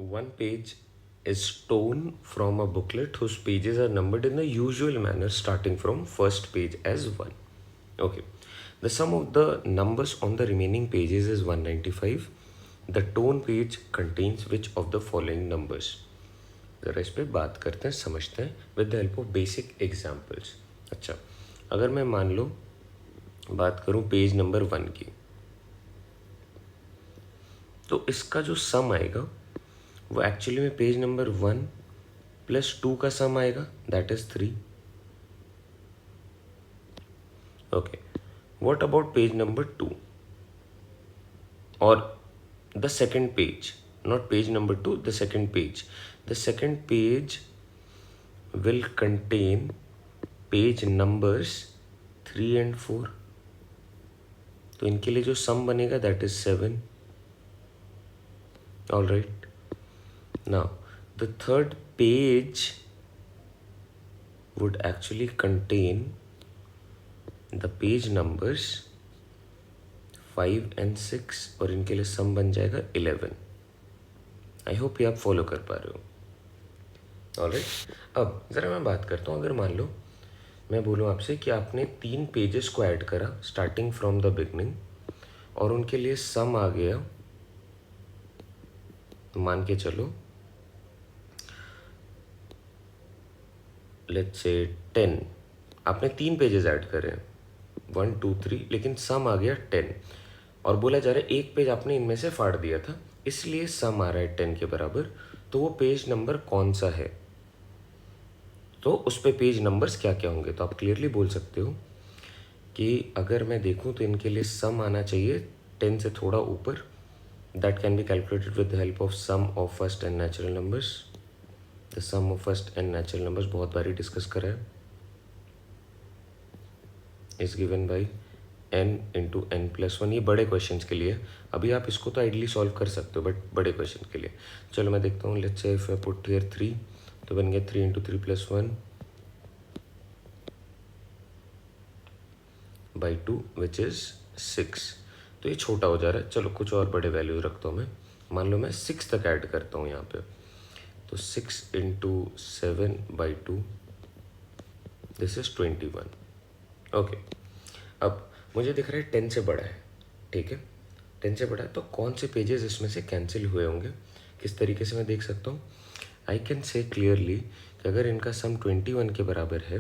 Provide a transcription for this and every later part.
One page is torn from a booklet whose pages are numbered in the usual manner starting from first page as 1. Okay. The sum of the numbers on the remaining pages is 195. The torn page contains which of the following numbers? ज़रा इस पर बात करते हैं, समझते हैं with the help of basic examples. अच्छा, अगर मैं मान लो बात करूं पेज नंबर 1 की, तो इसका जो सम आएगा वो एक्चुअली में पेज नंबर 1 प्लस 2 का सम आएगा, that is 3. Okay, what about page number 2 और the second page, not page number 2, the second page. The second page will contain page numbers 3 and 4. तो इनके लिए जो सम बनेगा that is 7. All right. Now the third page would actually contain the page numbers 5 and 6 और इनके लिए सम बन जाएगा 11. आई होप ये आप फॉलो कर पा रहे हो. ऑलराइट, अब ज़रा मैं बात करता हूँ. अगर मान लो मैं बोलूँ आपसे कि आपने 3 पेजेस को ऐड करा स्टार्टिंग फ्रॉम द बिगनिंग और उनके लिए सम आ गया, मान के चलो लेट्स से 10. आपने 3 पेजेस ऐड करे 1 2 3, लेकिन सम आ गया 10 और बोला जा रहा है एक पेज आपने इनमें से फाड़ दिया था, इसलिए सम आ रहा है 10 के बराबर. तो वो पेज नंबर कौन सा है, तो उस पे पेज नंबर्स क्या क्या होंगे. तो आप क्लियरली बोल सकते हो कि अगर मैं देखूं तो इनके लिए सम आना चाहिए 10 से थोड़ा ऊपर. That can be calculated with the help of sum of first n natural numbers. The sum of first n natural numbers बहुत बारी डिस्कस करा है, is given by n into n plus 1. ये बड़े क्वेश्चन के लिए, अभी आप इसको तो आइडली सॉल्व कर सकते हो, बट बड़े क्वेश्चन के लिए चलो मैं देखता हूँ. Let's say if I put here 3, तो बन गया 3 into 3 plus 1 by 2 which is 6. तो ये छोटा हो जा रहा है. चलो कुछ और बड़े वैल्यू रखता हूँ मैं. मान लो मैं 6 तक ऐड करता हूँ यहाँ पे, तो 6 into 7 by 2 this is 21. Okay, अब मुझे दिख रहा है 10 से बड़ा है. ठीक है, 10 से बड़ा है, तो कौन से पेजेस इसमें से कैंसिल हुए होंगे, किस तरीके से मैं देख सकता हूँ. आई कैन से क्लियरली कि अगर इनका सम 21 के बराबर है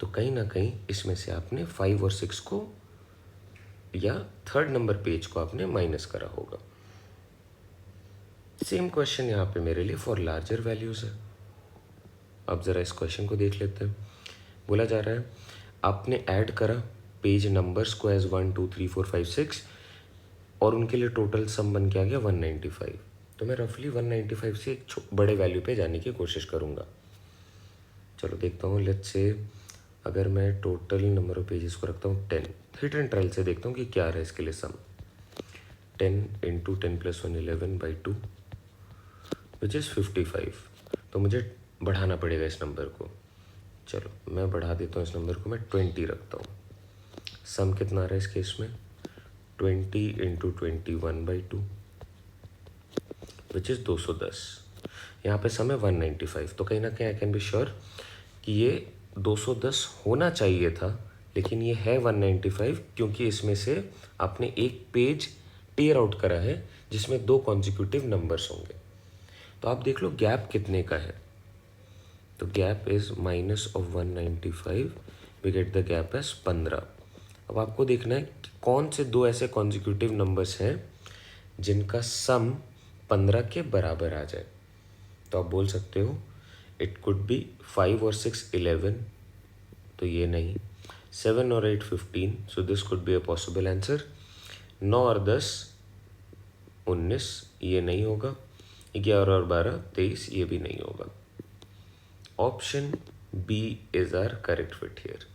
तो कहीं ना कहीं इसमें से आपने 5 और 6 को या थर्ड नंबर पेज को आपने माइनस करा होगा. सेम क्वेश्चन यहाँ पे मेरे लिए फॉर लार्जर वैल्यूज़ है. अब ज़रा इस क्वेश्चन को देख लेते हैं. बोला जा रहा है आपने ऐड करा पेज नंबर्स को एज 1 2 3 4 5 6 और उनके लिए टोटल सम बन के आ गया 195. तो मैं रफली 195 से एक बड़े वैल्यू पे जाने की कोशिश करूँगा. चलो देखता हूँ. लेट्स से अगर मैं टोटल नंबर ऑफ पेजेस को रखता हूँ 10, हिट एंड ट्रायल से देखता हूँ कि क्या है इसके लिए सम. 10 into 10 plus 1 11 by 2 which is 55. तो मुझे बढ़ाना पड़ेगा इस नंबर को. चलो मैं बढ़ा देता हूँ इस नंबर को, मैं 20 रखता हूँ. सम कितना आ रहा है इस केस में 20 इंटू 21 बाई 2 विच इज़ 210. यहाँ पे सम है 195. तो कहीं ना कहीं आई कैन बी श्योर कि ये 210 होना चाहिए था, लेकिन ये है 195 क्योंकि इसमें से आपने एक पेज टेयर आउट करा है जिसमें 2 कॉन्जिक्यूटिव नंबर्स होंगे. तो आप देख लो गैप कितने का है. तो gap is minus of 195, we get the gap as 15. अब आपको देखना है कि कौन से 2 ऐसे कॉन्जिक्यूटिव नंबर्स हैं जिनका सम 15 के बराबर आ जाए. तो आप बोल सकते हो इट कुड बी 5 और 6 11, तो ये नहीं. 7 और 8 15, so this could be a possible answer. 9 और 10 19, ये नहीं होगा. 11 और 12 23, ये भी नहीं होगा. Option B is are correct fit here.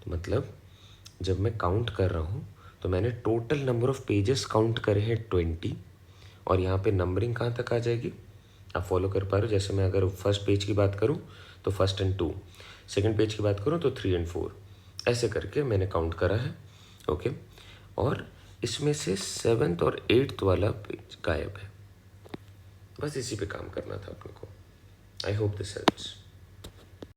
मतलब जब मैं काउंट कर रहा हूँ तो मैंने total number of pages count करे हैं 20 और यहाँ पे नंबरिंग कहाँ तक आ जाएगी आप फॉलो कर पा रहे हो. जैसे मैं अगर फर्स्ट पेज की बात करूँ तो 1 एंड 2, सेकंड पेज की बात करूँ तो 3 एंड 4, ऐसे करके मैंने काउंट करा है. ओके, और इसमें से 7th और 8th वाला पेज गायब है. बस इसी पे काम करना था अपने को। I hope this helps.